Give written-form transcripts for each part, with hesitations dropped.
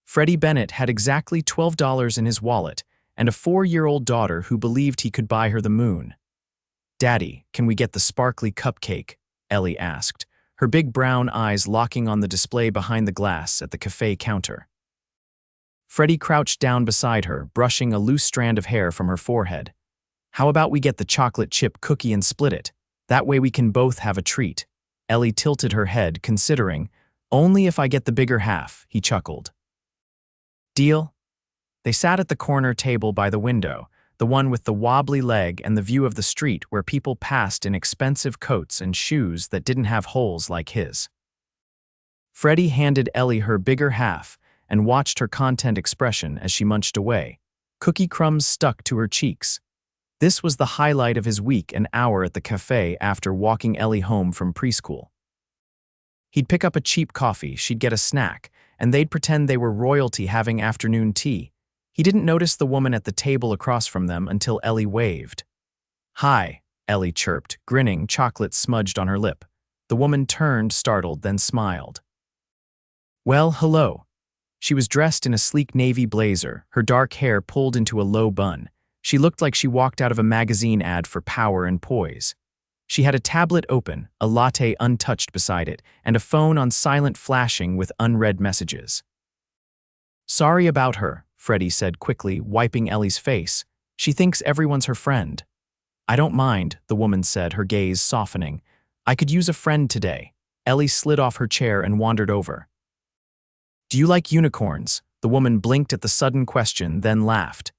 Freddie Bennet had exactly $12 in his wallet and a 4-year-old daughter who believed he could buy her the moon. "Daddy, can we get the sparkly cupcake?" Ellie asked, her big brown eyes locking on the display behind the glass at the cafe counter. Freddie crouched down beside her, brushing a loose strand of hair from her forehead. "How about we get the chocolate chip cookie and split it? That way we can both have a treat." Ellie tilted her head, considering. "Only if I get the bigger half," he chuckled. "Deal?" They sat at the corner table by the window, the one with the wobbly leg and the view of the street where people passed in expensive coats and shoes that didn't have holes like his. Freddie handed Ellie her bigger half and watched her content expression as she munched away. Cookie crumbs stuck to her cheeks. This was the highlight of his week, an hour at the cafe after walking Ellie home from preschool. He'd pick up a cheap coffee, she'd get a snack, and they'd pretend they were royalty having afternoon tea. He didn't notice the woman at the table across from them until Ellie waved. "Hi," Ellie chirped, grinning, chocolate smudged on her lip. The woman turned, startled, then smiled. "Well, hello." She was dressed in a sleek navy blazer, her dark hair pulled into a low bun. She looked like she walked out of a magazine ad for power and poise. She had a tablet open, a latte untouched beside it, and a phone on silent flashing with unread messages. "Sorry about her," Freddie said quickly, wiping Ellie's face. "She thinks everyone's her friend." "I don't mind," the woman said, her gaze softening. "I could use a friend today." Ellie slid off her chair and wandered over. "Do you like unicorns?" The woman blinked at the sudden question, then laughed.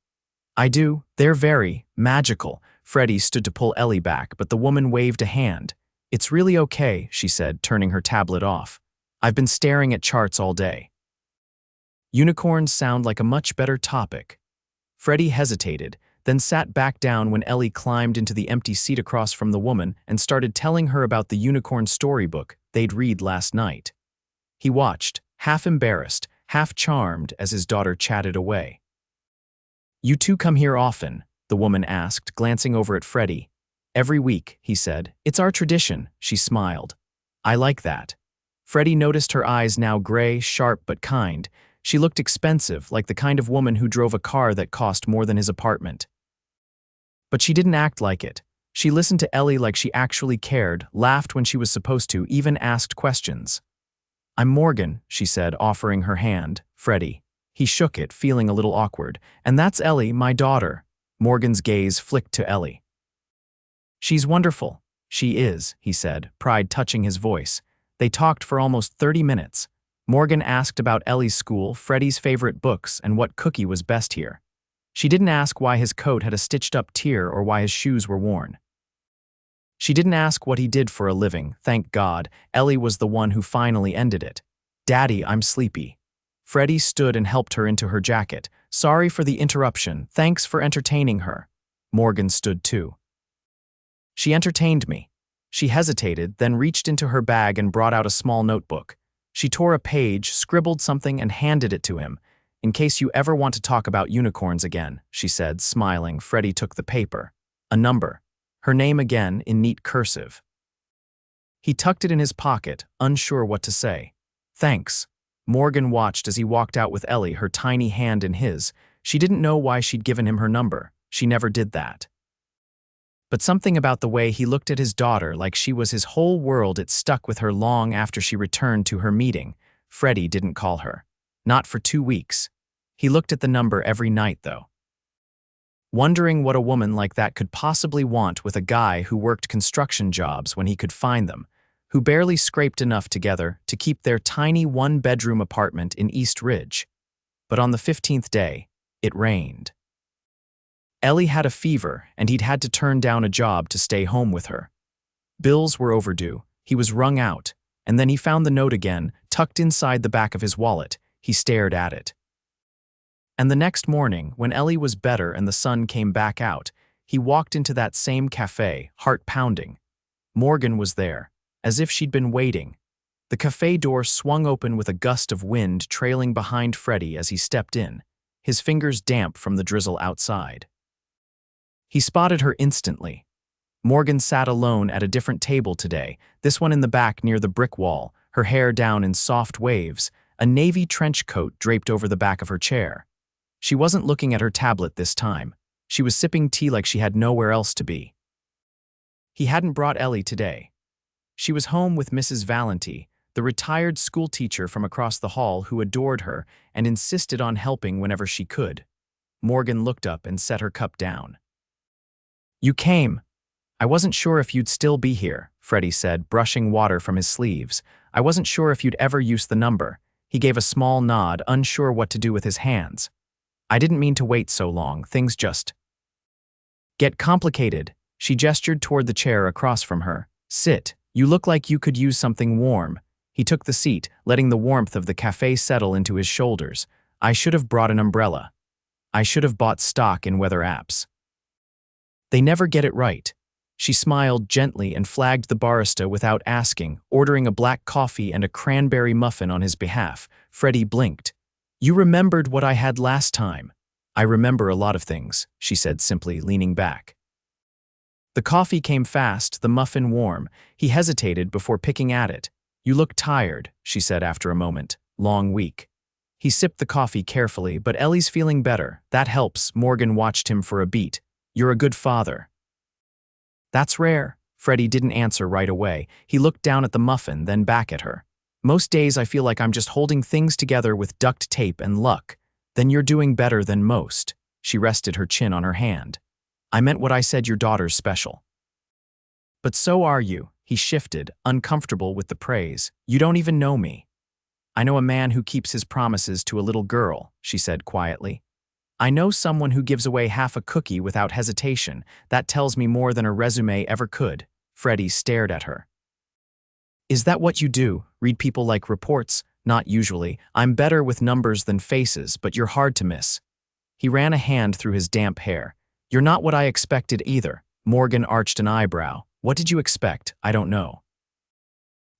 "I do. They're very magical." Freddie stood to pull Ellie back, but the woman waved a hand. "It's really okay," she said, turning her tablet off. "I've been staring at charts all day." Unicorns sound like a much better topic. Freddie hesitated, then sat back down when Ellie climbed into the empty seat across from the woman and started telling her about the unicorn storybook they'd read last night. He watched, half embarrassed, half charmed as his daughter chatted away. "You two come here often?" the woman asked, glancing over at Freddie. "Every week," he said. "It's our tradition," she smiled. "I like that." Freddie noticed her eyes, now gray, sharp but kind. She looked expensive, like the kind of woman who drove a car that cost more than his apartment. But she didn't act like it. She listened to Ellie like she actually cared, laughed when she was supposed to, even asked questions. "I'm Morgan," she said, offering her hand. "Freddie." He shook it, feeling a little awkward. "And that's Ellie, my daughter." Morgan's gaze flicked to Ellie. "She's wonderful." "She is," he said, pride touching his voice. They talked for almost 30 minutes. Morgan asked about Ellie's school, Freddie's favorite books, and what cookie was best here. She didn't ask why his coat had a stitched-up tear or why his shoes were worn. She didn't ask what he did for a living. Thank God, Ellie was the one who finally ended it. "Daddy, I'm sleepy." Freddie stood and helped her into her jacket. "Sorry for the interruption. Thanks for entertaining her." Morgan stood too. "She entertained me." She hesitated, then reached into her bag and brought out a small notebook. She tore a page, scribbled something, and handed it to him. "In case you ever want to talk about unicorns again," she said, smiling. Freddie took the paper. A number. Her name again, in neat cursive. He tucked it in his pocket, unsure what to say. "Thanks." Morgan watched as he walked out with Ellie, her tiny hand in his. She didn't know why she'd given him her number. She never did that. But something about the way he looked at his daughter, like she was his whole world, it stuck with her long after she returned to her meeting. Freddie didn't call her. Not for 2 weeks. He looked at the number every night, though. Wondering what a woman like that could possibly want with a guy who worked construction jobs when he could find them, who barely scraped enough together to keep their tiny one-bedroom apartment in East Ridge. But on the 15th day, it rained. Ellie had a fever, and he'd had to turn down a job to stay home with her. Bills were overdue, he was wrung out, and then he found the note again, tucked inside the back of his wallet. He stared at it. And the next morning, when Ellie was better and the sun came back out, he walked into that same cafe, heart pounding. Morgan was there, as if she'd been waiting. The cafe door swung open with a gust of wind trailing behind Freddie as he stepped in, his fingers damp from the drizzle outside. He spotted her instantly. Morgan sat alone at a different table today, this one in the back near the brick wall, her hair down in soft waves, a navy trench coat draped over the back of her chair. She wasn't looking at her tablet this time. She was sipping tea like she had nowhere else to be. He hadn't brought Ellie today. She was home with Mrs. Valenti, the retired schoolteacher from across the hall who adored her and insisted on helping whenever she could. Morgan looked up and set her cup down. "You came. I wasn't sure if you'd still be here," Freddie said, brushing water from his sleeves. "I wasn't sure if you'd ever use the number." He gave a small nod, unsure what to do with his hands. "I didn't mean to wait so long. Things just get complicated." She gestured toward the chair across from her. "Sit. You look like you could use something warm." He took the seat, letting the warmth of the cafe settle into his shoulders. "I should have brought an umbrella. I should have bought stock in weather apps. They never get it right." She smiled gently and flagged the barista without asking, ordering a black coffee and a cranberry muffin on his behalf. Freddie blinked. "You remembered what I had last time." "I remember a lot of things," she said simply, leaning back. The coffee came fast, the muffin warm. He hesitated before picking at it. "You look tired," she said after a moment. "Long week." He sipped the coffee carefully, but Ellie's feeling better. "That helps." Morgan watched him for a beat. "You're a good father." "That's rare." Freddie didn't answer right away. He looked down at the muffin, then back at her. "Most days I feel like I'm just holding things together with duct tape and luck." "Then you're doing better than most." She rested her chin on her hand. "I meant what I said, your daughter's special." "But so are you." He shifted, uncomfortable with the praise. "You don't even know me." "I know a man who keeps his promises to a little girl," she said quietly. "I know someone who gives away half a cookie without hesitation. That tells me more than a resume ever could." Freddie stared at her. "Is that what you do? Read people like reports?" "Not usually. I'm better with numbers than faces, but you're hard to miss." He ran a hand through his damp hair. "You're not what I expected either." Morgan arched an eyebrow. "What did you expect?" "I don't know."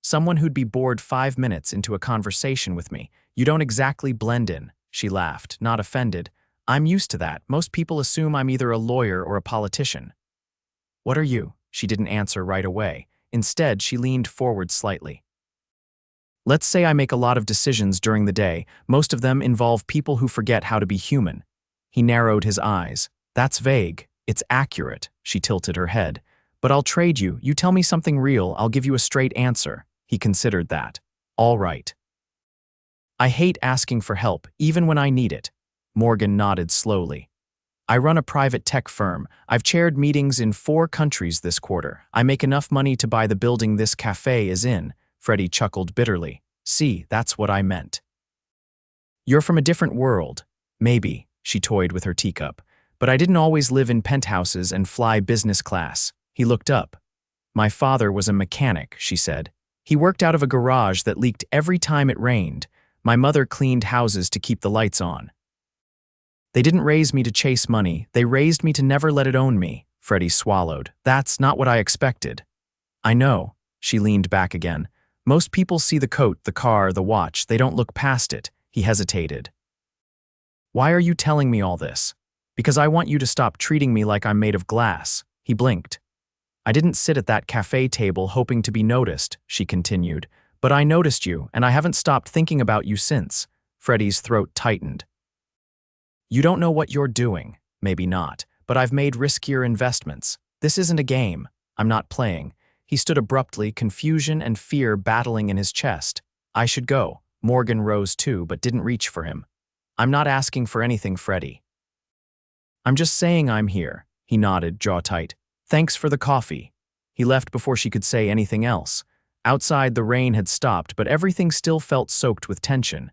"Someone who'd be bored 5 minutes into a conversation with me. You don't exactly blend in." She laughed, not offended. "I'm used to that. Most people assume I'm either a lawyer or a politician." "What are you?" She didn't answer right away. Instead, she leaned forward slightly. "Let's say I make a lot of decisions during the day. Most of them involve people who forget how to be human." He narrowed his eyes. "That's vague." "It's accurate." She tilted her head. "But I'll trade you. You tell me something real, I'll give you a straight answer." He considered that. "All right." "I hate asking for help, even when I need it." Morgan nodded slowly. "I run a private tech firm. I've chaired meetings in 4 countries this quarter. I make enough money to buy the building this cafe is in." Freddie chuckled bitterly. "See, that's what I meant." "You're from a different world." "Maybe." She toyed with her teacup. "But I didn't always live in penthouses and fly business class." He looked up. "My father was a mechanic," she said. "He worked out of a garage that leaked every time it rained. My mother cleaned houses to keep the lights on." "They didn't raise me to chase money. They raised me to never let it own me." Freddie swallowed. "That's not what I expected." "I know." She leaned back again. "Most people see the coat, the car, the watch. They don't look past it." He hesitated. "Why are you telling me all this?" "Because I want you to stop treating me like I'm made of glass." He blinked. "I didn't sit at that cafe table hoping to be noticed," she continued. "But I noticed you, and I haven't stopped thinking about you since." Freddie's throat tightened. "You don't know what you're doing." "Maybe not, but I've made riskier investments. This isn't a game. I'm not playing." He stood abruptly, confusion and fear battling in his chest. "I should go." Morgan rose too, but didn't reach for him. "I'm not asking for anything, Freddie. I'm just saying I'm here." He nodded, jaw tight. "Thanks for the coffee." He left before she could say anything else. Outside, the rain had stopped, but everything still felt soaked with tension.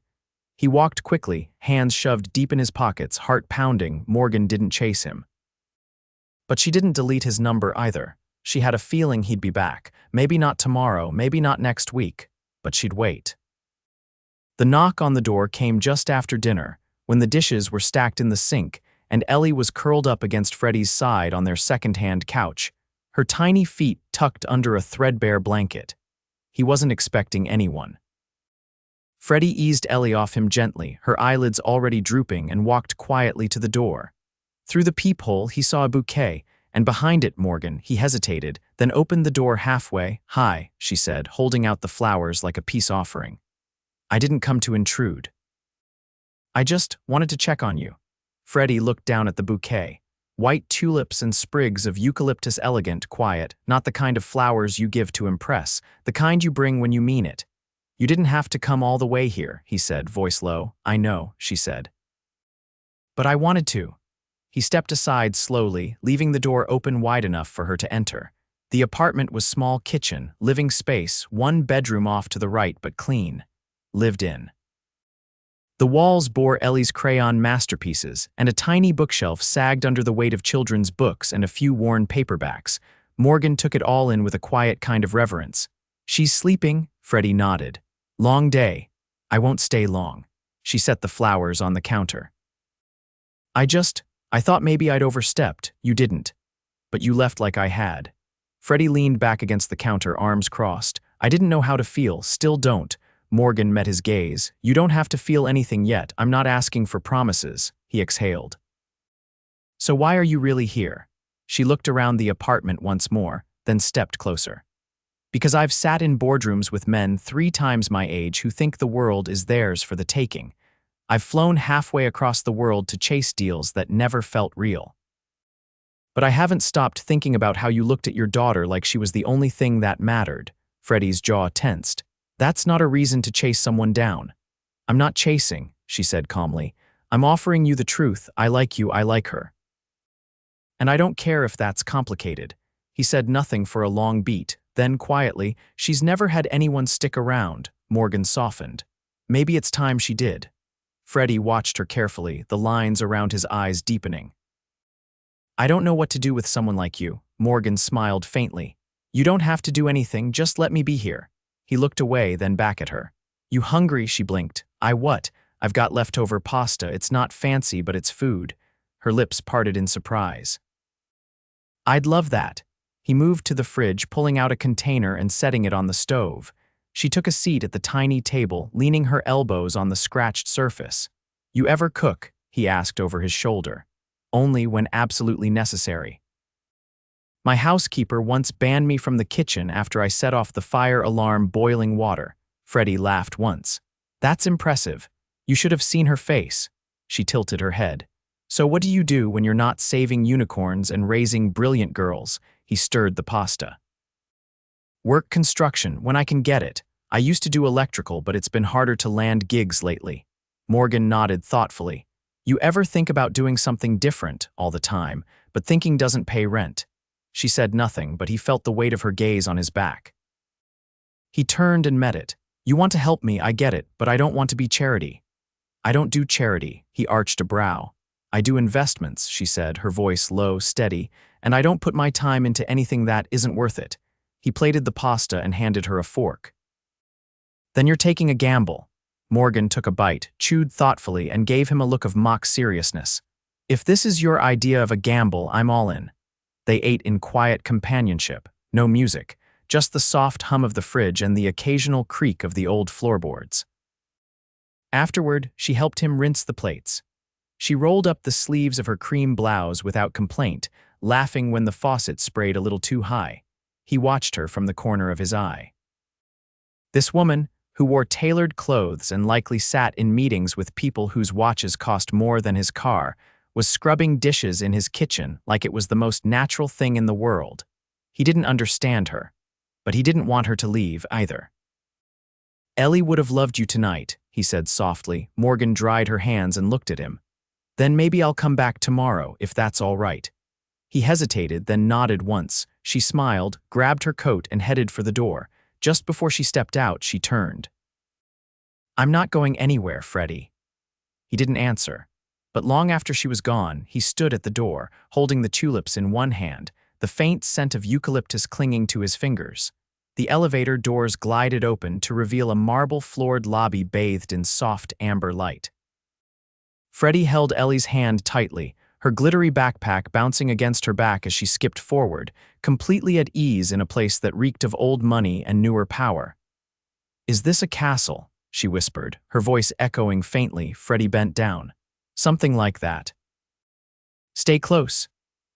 He walked quickly, hands shoved deep in his pockets, heart pounding. Morgan didn't chase him. But she didn't delete his number either. She had a feeling he'd be back. Maybe not tomorrow, maybe not next week, but she'd wait. The knock on the door came just after dinner, when the dishes were stacked in the sink, and Ellie was curled up against Freddie's side on their second-hand couch, her tiny feet tucked under a threadbare blanket. He wasn't expecting anyone. Freddie eased Ellie off him gently, her eyelids already drooping, and walked quietly to the door. Through the peephole, he saw a bouquet, and behind it, Morgan. He hesitated, then opened the door halfway. "Hi," she said, holding out the flowers like a peace offering. I didn't come to intrude. I just wanted to check on you. Freddie looked down at the bouquet. White tulips and sprigs of eucalyptus, elegant, quiet, not the kind of flowers you give to impress, the kind you bring when you mean it. You didn't have to come all the way here, he said, voice low. I know, she said. But I wanted to. He stepped aside slowly, leaving the door open wide enough for her to enter. The apartment was small kitchen, living space, one bedroom off to the right but clean. Lived in. The walls bore Ellie's crayon masterpieces, and a tiny bookshelf sagged under the weight of children's books and a few worn paperbacks. Morgan took it all in with a quiet kind of reverence. She's sleeping, Freddie nodded. Long day. I won't stay long. She set the flowers on the counter. I thought maybe I'd overstepped. You didn't. But you left like I had. Freddie leaned back against the counter, arms crossed. I didn't know how to feel, still don't. Morgan met his gaze. You don't have to feel anything yet. I'm not asking for promises, he exhaled. So why are you really here? She looked around the apartment once more, then stepped closer. Because I've sat in boardrooms with men 3 times my age who think the world is theirs for the taking. I've flown halfway across the world to chase deals that never felt real. But I haven't stopped thinking about how you looked at your daughter like she was the only thing that mattered. Freddie's jaw tensed. That's not a reason to chase someone down. I'm not chasing, she said calmly. I'm offering you the truth. I like you, I like her. And I don't care if that's complicated. He said nothing for a long beat. Then quietly, she's never had anyone stick around. Morgan softened. Maybe it's time she did. Freddie watched her carefully, the lines around his eyes deepening. I don't know what to do with someone like you. Morgan smiled faintly. You don't have to do anything, just let me be here. He looked away, then back at her. You hungry? She blinked. What? I've got leftover pasta. It's not fancy, but it's food. Her lips parted in surprise. I'd love that. He moved to the fridge, pulling out a container and setting it on the stove. She took a seat at the tiny table, leaning her elbows on the scratched surface. You ever cook? He asked over his shoulder. Only when absolutely necessary. My housekeeper once banned me from the kitchen after I set off the fire alarm boiling water. Freddie laughed once. That's impressive. You should have seen her face. She tilted her head. So what do you do when you're not saving unicorns and raising brilliant girls? He stirred the pasta. Work construction when I can get it. I used to do electrical, but it's been harder to land gigs lately. Morgan nodded thoughtfully. You ever think about doing something different all the time, but thinking doesn't pay rent? She said nothing, but he felt the weight of her gaze on his back. He turned and met it. You want to help me, I get it, but I don't want to be charity. I don't do charity, he arched a brow. I do investments, she said, her voice low, steady, and I don't put my time into anything that isn't worth it. He plated the pasta and handed her a fork. Then you're taking a gamble. Morgan took a bite, chewed thoughtfully, and gave him a look of mock seriousness. If this is your idea of a gamble, I'm all in. They ate in quiet companionship, no music, just the soft hum of the fridge and the occasional creak of the old floorboards. Afterward, she helped him rinse the plates. She rolled up the sleeves of her cream blouse without complaint, laughing when the faucet sprayed a little too high. He watched her from the corner of his eye. This woman, who wore tailored clothes and likely sat in meetings with people whose watches cost more than his car, was scrubbing dishes in his kitchen like it was the most natural thing in the world. He didn't understand her, but he didn't want her to leave either. Ellie would have loved you tonight, he said softly. Morgan dried her hands and looked at him. Then maybe I'll come back tomorrow, if that's all right. He hesitated, then nodded once. She smiled, grabbed her coat, and headed for the door. Just before she stepped out, she turned. I'm not going anywhere, Freddie. He didn't answer. But long after she was gone, he stood at the door, holding the tulips in one hand, the faint scent of eucalyptus clinging to his fingers. The elevator doors glided open to reveal a marble-floored lobby bathed in soft amber light. Freddie held Ellie's hand tightly, her glittery backpack bouncing against her back as she skipped forward, completely at ease in a place that reeked of old money and newer power. Is this a castle? She whispered, her voice echoing faintly. Freddie bent down. Something like that. Stay close.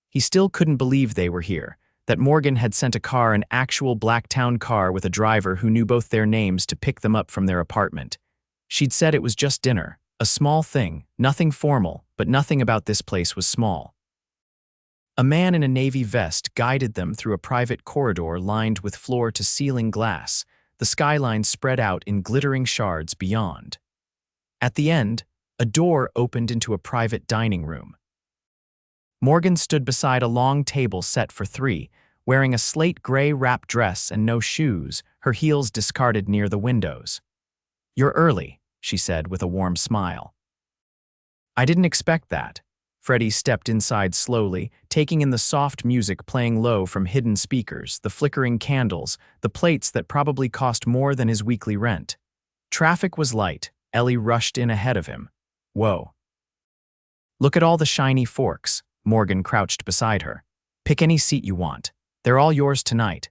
He still couldn't believe they were here, that Morgan had sent a car, an actual Blacktown car with a driver who knew both their names, to pick them up from their apartment. She'd said it was just dinner, a small thing, nothing formal, but nothing about this place was small. A man in a navy vest guided them through a private corridor lined with floor-to-ceiling glass, the skyline spread out in glittering shards beyond. At the end, a door opened into a private dining room. Morgan stood beside a long table set for three, wearing a slate gray wrap dress and no shoes, her heels discarded near the windows. "You're early," she said with a warm smile. "I didn't expect that." Freddie stepped inside slowly, taking in the soft music playing low from hidden speakers, the flickering candles, the plates that probably cost more than his weekly rent. Traffic was light. Ellie rushed in ahead of him. "Whoa. Look at all the shiny forks." Morgan crouched beside her. "Pick any seat you want. They're all yours tonight."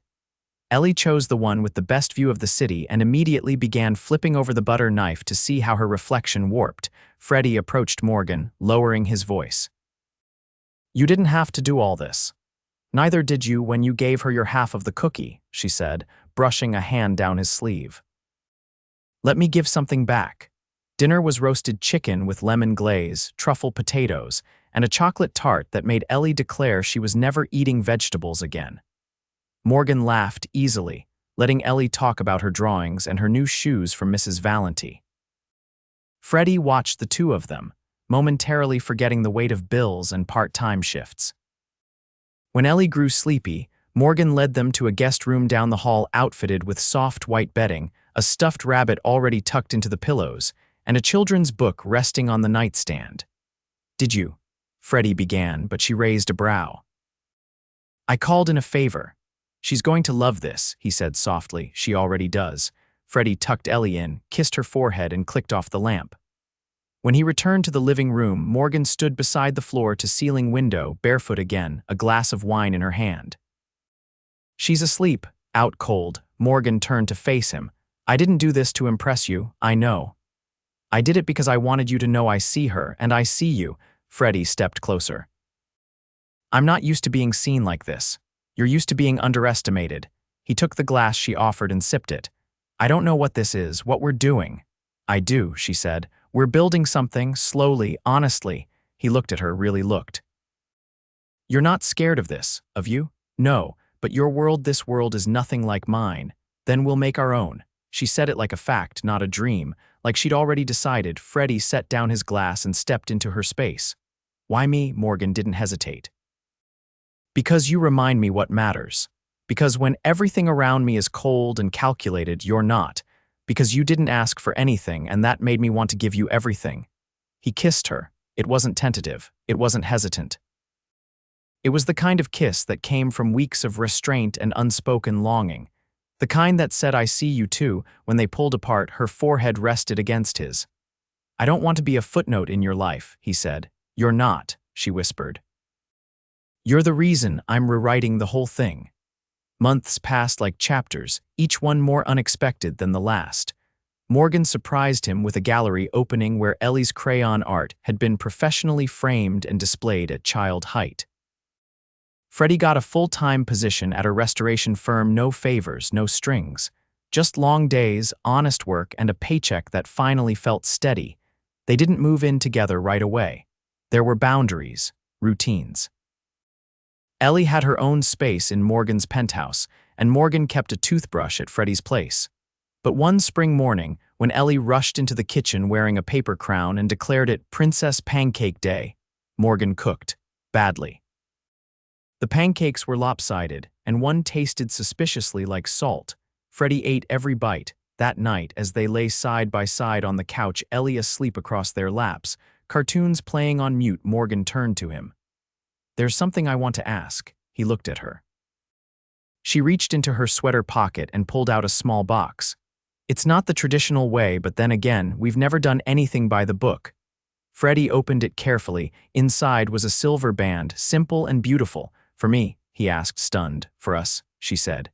Ellie chose the one with the best view of the city and immediately began flipping over the butter knife to see how her reflection warped. Freddie approached Morgan, lowering his voice. "You didn't have to do all this. Neither did you when you gave her your half of the cookie," she said, brushing a hand down his sleeve. "Let me give something back." Dinner was roasted chicken with lemon glaze, truffle potatoes, and a chocolate tart that made Ellie declare she was never eating vegetables again. Morgan laughed easily, letting Ellie talk about her drawings and her new shoes from Mrs. Valenti. Freddie watched the two of them, momentarily forgetting the weight of bills and part-time shifts. When Ellie grew sleepy, Morgan led them to a guest room down the hall outfitted with soft white bedding, a stuffed rabbit already tucked into the pillows, and a children's book resting on the nightstand. "Did you?" Freddie began, but she raised a brow. "I called in a favor. She's going to love this," he said softly. "She already does." Freddie tucked Ellie in, kissed her forehead, and clicked off the lamp. When he returned to the living room, Morgan stood beside the floor-to-ceiling window, barefoot again, a glass of wine in her hand. "She's asleep, out cold." Morgan turned to face him. "I didn't do this to impress you, I know. I did it because I wanted you to know I see her, and I see you." Freddie stepped closer. "I'm not used to being seen like this. You're used to being underestimated." He took the glass she offered and sipped it. "I don't know what this is, what we're doing." "I do," she said. "We're building something, slowly, honestly." He looked at her, really looked. "You're not scared of this, of you?" "No, but your world, this world is nothing like mine. Then we'll make our own." She said it like a fact, not a dream, like she'd already decided. Freddie set down his glass and stepped into her space. "Why me?" Morgan didn't hesitate. "Because you remind me what matters. Because when everything around me is cold and calculated, you're not. Because you didn't ask for anything, and that made me want to give you everything." He kissed her. It wasn't tentative. It wasn't hesitant. It was the kind of kiss that came from weeks of restraint and unspoken longing. The kind that said, "I see you too." When they pulled apart, her forehead rested against his. "I don't want to be a footnote in your life," he said. "You're not," she whispered. "You're the reason I'm rewriting the whole thing." Months passed like chapters, each one more unexpected than the last. Morgan surprised him with a gallery opening where Ellie's crayon art had been professionally framed and displayed at child height. Freddie got a full-time position at a restoration firm, no favors, no strings. Just long days, honest work, and a paycheck that finally felt steady. They didn't move in together right away. There were boundaries, routines. Ellie had her own space in Morgan's penthouse, and Morgan kept a toothbrush at Freddie's place. But one spring morning, when Ellie rushed into the kitchen wearing a paper crown and declared it Princess Pancake Day, Morgan cooked, badly. The pancakes were lopsided, and one tasted suspiciously like salt. Freddie ate every bite. That night, as they lay side by side on the couch, Ellie asleep across their laps, cartoons playing on mute, Morgan turned to him. "There's something I want to ask." He looked at her. She reached into her sweater pocket and pulled out a small box. "It's not the traditional way, but then again, we've never done anything by the book." Freddie opened it carefully. Inside was a silver band, simple and beautiful. "For me?" he asked, stunned. "For us," she said.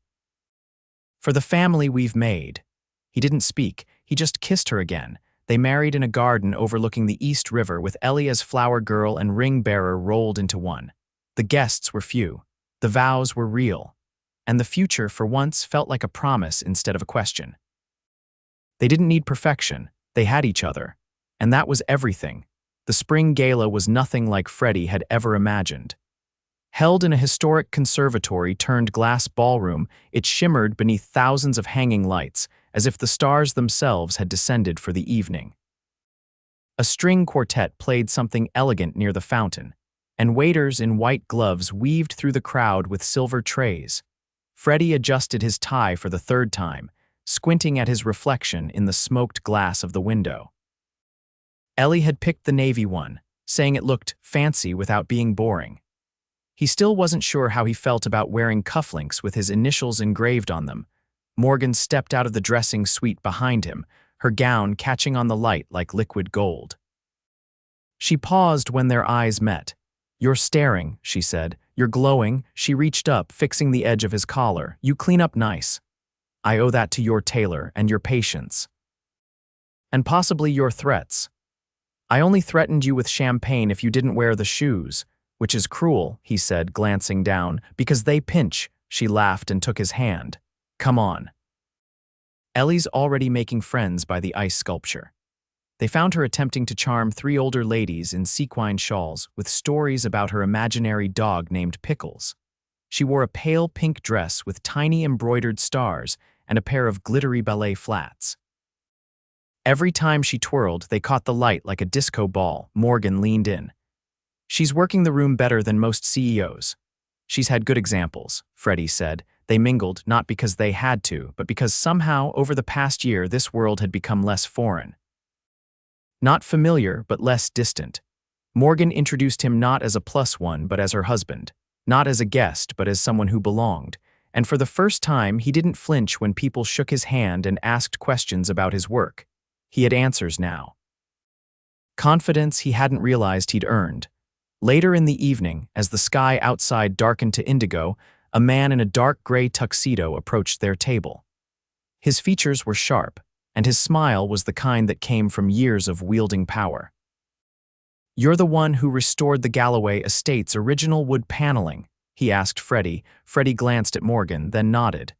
"For the family we've made." He didn't speak. He just kissed her again. They married in a garden overlooking the East River, with Ellie as flower girl and ring bearer rolled into one. The guests were few. The vows were real. And the future, for once, felt like a promise instead of a question. They didn't need perfection. They had each other. And that was everything. The spring gala was nothing like Freddie had ever imagined. Held in a historic conservatory-turned-glass ballroom, it shimmered beneath thousands of hanging lights, as if the stars themselves had descended for the evening. A string quartet played something elegant near the fountain, and waiters in white gloves weaved through the crowd with silver trays. Freddie adjusted his tie for the third time, squinting at his reflection in the smoked glass of the window. Ellie had picked the navy one, saying it looked fancy without being boring. He still wasn't sure how he felt about wearing cufflinks with his initials engraved on them. Morgan stepped out of the dressing suite behind him, her gown catching on the light like liquid gold. She paused when their eyes met. "You're staring," she said. "You're glowing." She reached up, fixing the edge of his collar. "You clean up nice. I owe that to your tailor and your patience. And possibly your threats. I only threatened you with champagne if you didn't wear the shoes, which is cruel," he said, glancing down, "because they pinch." She laughed and took his hand. "Come on." Ellie's already making friends by the ice sculpture. They found her attempting to charm 3 older ladies in sequin shawls with stories about her imaginary dog named Pickles. She wore a pale pink dress with tiny embroidered stars and a pair of glittery ballet flats. Every time she twirled, they caught the light like a disco ball. Morgan leaned in. "She's working the room better than most CEOs. She's had good examples," Freddie said. They mingled not because they had to, but because somehow, over the past year, this world had become less foreign. Not familiar, but less distant. Morgan introduced him not as a +1, but as her husband. Not as a guest, but as someone who belonged. And for the first time, he didn't flinch when people shook his hand and asked questions about his work. He had answers now. Confidence he hadn't realized he'd earned. Later in the evening, as the sky outside darkened to indigo, a man in a dark gray tuxedo approached their table. His features were sharp, and his smile was the kind that came from years of wielding power. "You're the one who restored the Galloway estate's original wood paneling," he asked Freddie. Freddie glanced at Morgan, then nodded.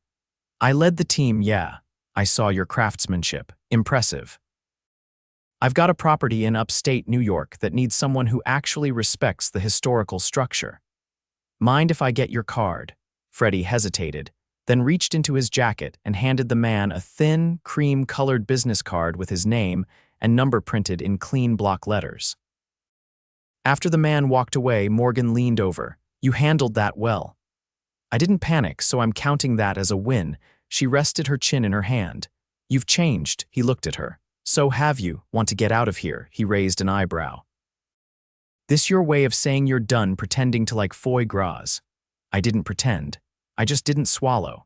"I led the team, yeah. I saw your craftsmanship. Impressive. I've got a property in upstate New York that needs someone who actually respects the historical structure. Mind if I get your card?" Freddie hesitated, then reached into his jacket and handed the man a thin, cream-colored business card with his name and number printed in clean block letters. After the man walked away, Morgan leaned over. "You handled that well." "I didn't panic, so I'm counting that as a win." She rested her chin in her hand. "You've changed," he looked at her. "So have you. Want to get out of here?" He raised an eyebrow. "This your way of saying you're done pretending to like foie gras?" "I didn't pretend. I just didn't swallow."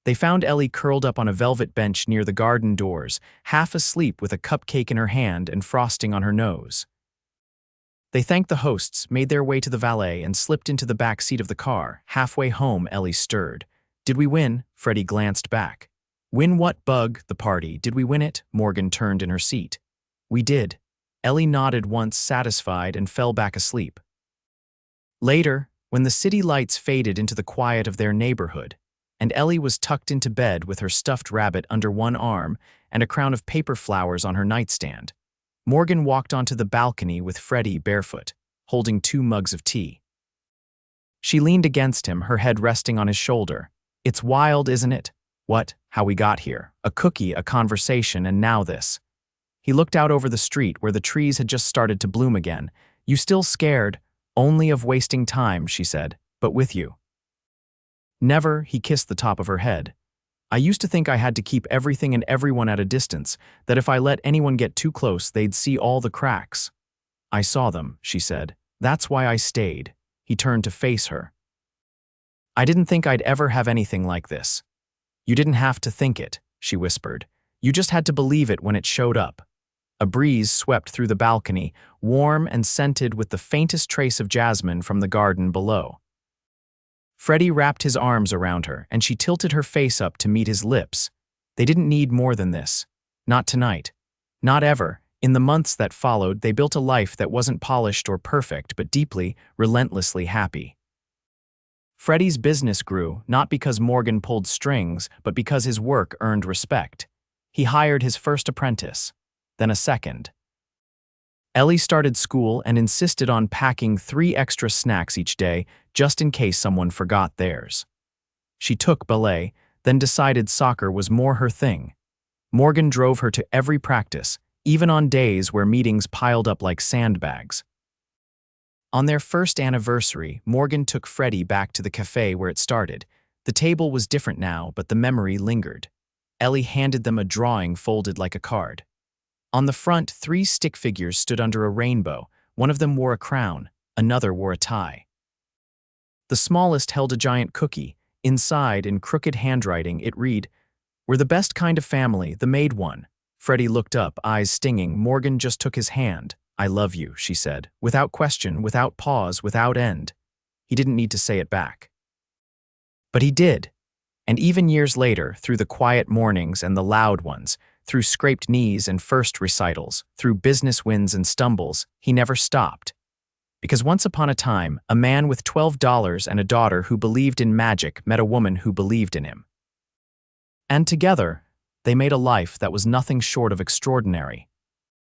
They found Ellie curled up on a velvet bench near the garden doors, half asleep with a cupcake in her hand and frosting on her nose. They thanked the hosts, made their way to the valet, and slipped into the back seat of the car. Halfway home, Ellie stirred. "Did we win?" Freddie glanced back. "Win what, bug? The party. Did we win it?" Morgan turned in her seat. "We did." Ellie nodded once, satisfied, and fell back asleep. Later, when the city lights faded into the quiet of their neighborhood, and Ellie was tucked into bed with her stuffed rabbit under one arm and a crown of paper flowers on her nightstand, Morgan walked onto the balcony with Freddie barefoot, holding 2 mugs of tea. She leaned against him, her head resting on his shoulder. "It's wild, isn't it? What? How we got here. A cookie, a conversation, and now this." He looked out over the street where the trees had just started to bloom again. "You still scared?" "Only of wasting time," she said, "but with you." "Never," he kissed the top of her head. "I used to think I had to keep everything and everyone at a distance, that if I let anyone get too close, they'd see all the cracks." "I saw them," she said. "That's why I stayed." He turned to face her. "I didn't think I'd ever have anything like this." "You didn't have to think it," she whispered. "You just had to believe it when it showed up." A breeze swept through the balcony, warm and scented with the faintest trace of jasmine from the garden below. Freddie wrapped his arms around her, and she tilted her face up to meet his lips. They didn't need more than this. Not tonight. Not ever. In the months that followed, they built a life that wasn't polished or perfect, but deeply, relentlessly happy. Freddie's business grew, not because Morgan pulled strings, but because his work earned respect. He hired his first apprentice. then a second. Ellie started school and insisted on packing 3 extra snacks each day just in case someone forgot theirs. She took ballet, then decided soccer was more her thing. Morgan drove her to every practice, even on days where meetings piled up like sandbags. On their first anniversary, Morgan took Freddie back to the cafe where it started. The table was different now, but the memory lingered. Ellie handed them a drawing folded like a card. On the front, 3 stick figures stood under a rainbow. One of them wore a crown, another wore a tie. The smallest held a giant cookie. Inside, in crooked handwriting, it read, "We're the best kind of family, the made one." Freddie looked up, eyes stinging. Morgan just took his hand. "I love you," she said, without question, without pause, without end. He didn't need to say it back. But he did. And even years later, through the quiet mornings and the loud ones, through scraped knees and first recitals, through business wins and stumbles, he never stopped. Because once upon a time, a man with $12 and a daughter who believed in magic met a woman who believed in him. And together, they made a life that was nothing short of extraordinary.